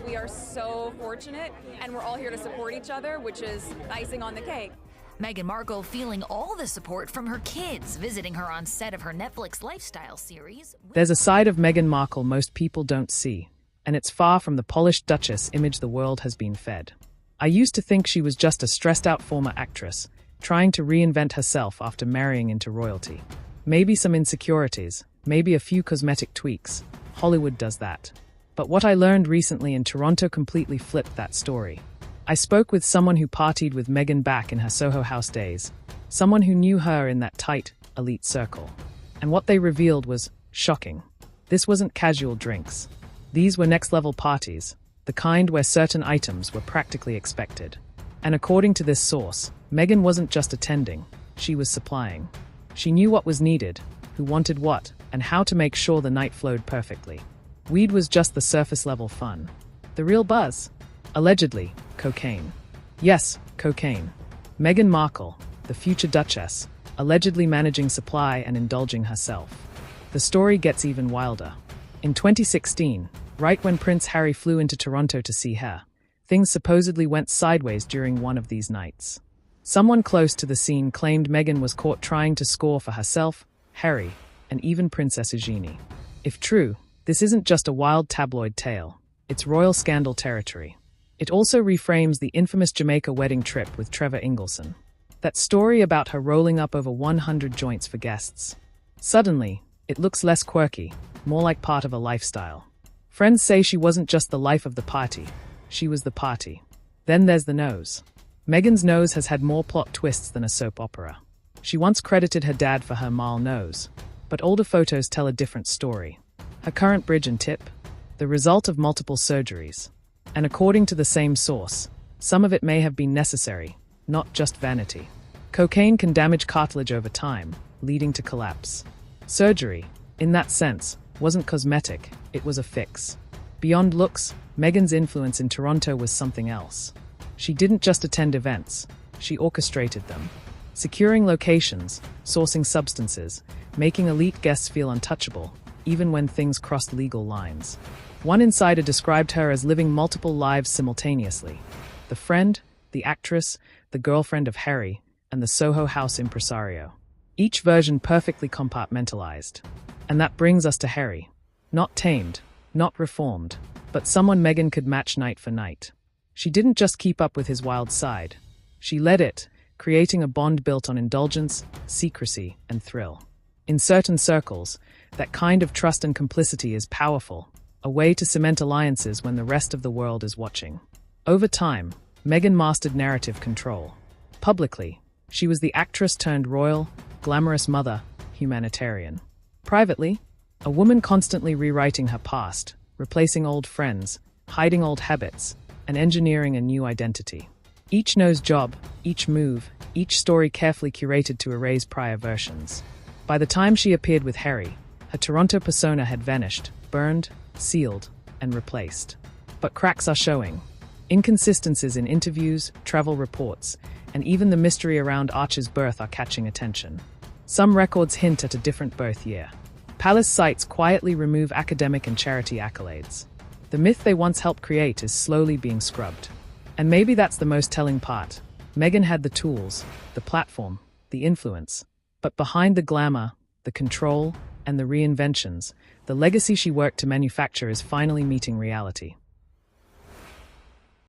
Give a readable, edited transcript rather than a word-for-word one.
We are so fortunate, and we're all here to support each other, which is icing on the cake. Meghan Markle feeling all the support from her kids, visiting her on set of her Netflix lifestyle series. There's a side of Meghan Markle most people don't see, and it's far from the polished Duchess image the world has been fed. I used to think she was just a stressed-out former actress, trying to reinvent herself after marrying into royalty. Maybe some insecurities, maybe a few cosmetic tweaks. Hollywood does that. But what I learned recently in Toronto completely flipped that story. I spoke with someone who partied with Meghan back in her Soho House days, someone who knew her in that tight, elite circle. And what they revealed was shocking. This wasn't casual drinks. These were next-level parties, the kind where certain items were practically expected. And according to this source, Meghan wasn't just attending, she was supplying. She knew what was needed, who wanted what, and how to make sure the night flowed perfectly. Weed was just the surface-level fun. The real buzz? Allegedly, cocaine. Yes, cocaine. Meghan Markle, the future Duchess, allegedly managing supply and indulging herself. The story gets even wilder. In 2016, right when Prince Harry flew into Toronto to see her, things supposedly went sideways during one of these nights. Someone close to the scene claimed Meghan was caught trying to score for herself, Harry, and even Princess Eugenie. If true, this isn't just a wild tabloid tale. It's royal scandal territory. It also reframes the infamous Jamaica wedding trip with Trevor Ingleson. That story about her rolling up over 100 joints for guests. Suddenly, it looks less quirky, more like part of a lifestyle. Friends say she wasn't just the life of the party, she was the party. Then there's the nose. Meghan's nose has had more plot twists than a soap opera. She once credited her dad for her male nose, but older photos tell a different story. Her current bridge and tip? The result of multiple surgeries. And according to the same source, some of it may have been necessary, not just vanity. Cocaine can damage cartilage over time, leading to collapse. Surgery, in that sense, wasn't cosmetic, it was a fix. Beyond looks, Meghan's influence in Toronto was something else. She didn't just attend events, she orchestrated them. Securing locations, sourcing substances, making elite guests feel untouchable, even when things crossed legal lines. One insider described her as living multiple lives simultaneously. The friend, the actress, the girlfriend of Harry, and the Soho House impresario. Each version perfectly compartmentalized. And that brings us to Harry. Not tamed, not reformed, but someone Meghan could match night for night. She didn't just keep up with his wild side. She led it, creating a bond built on indulgence, secrecy, and thrill. In certain circles, that kind of trust and complicity is powerful, a way to cement alliances when the rest of the world is watching. Over time, Meghan mastered narrative control. Publicly, she was the actress turned royal, glamorous mother, humanitarian. Privately, a woman constantly rewriting her past, replacing old friends, hiding old habits, and engineering a new identity. Each nose job, each move, each story carefully curated to erase prior versions. By the time she appeared with Harry, her Toronto persona had vanished, burned, sealed, and replaced. But cracks are showing. Inconsistencies in interviews, travel reports, and even the mystery around Archer's birth are catching attention. Some records hint at a different birth year. Palace sites quietly remove academic and charity accolades. The myth they once helped create is slowly being scrubbed. And maybe that's the most telling part. Meghan had the tools, the platform, the influence. But behind the glamour, the control, and the reinventions, the legacy she worked to manufacture is finally meeting reality.